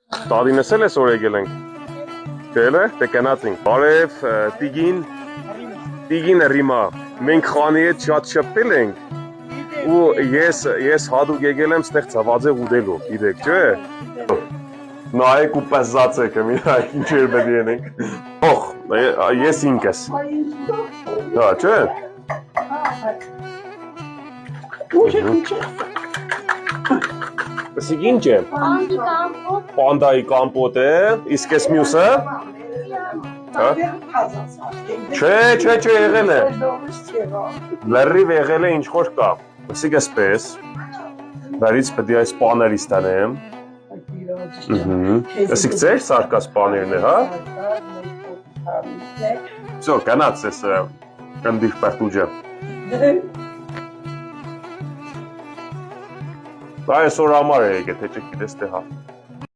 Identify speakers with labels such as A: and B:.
A: Տալինս էլ ես որ եկել ենք։ Չէ՞, դե գնացինք։ Բարև, Տիգին Ռիմա։ Մենք խանի հետ շատ շփվել ենք։ Ու ես հատուկ եկել եմ ստեղ ծավաձե ուտելու, գիտեք, չէ՞։ Նայեք ու պզացեք, միրայք ինչեր պետք ենենք։ Ոխ, ես ինքս։ Հա, չէ՞։ Սիկ ինչ է։ Պանդայի կամպոտ է, իսկ ես մյուսը։ Չէ, եղել է։ Լրիվ եղել է ինչ որ կա։ Սիկ էսպես։ Դարից պետք է այս պաների ստանեմ։ Սիկ ձեր սարկած պաներն է, հա։ Всё, գնաց ես կնդիր պարտուջը։ Այսօր համար է եկել, թե չգիտես թե հա։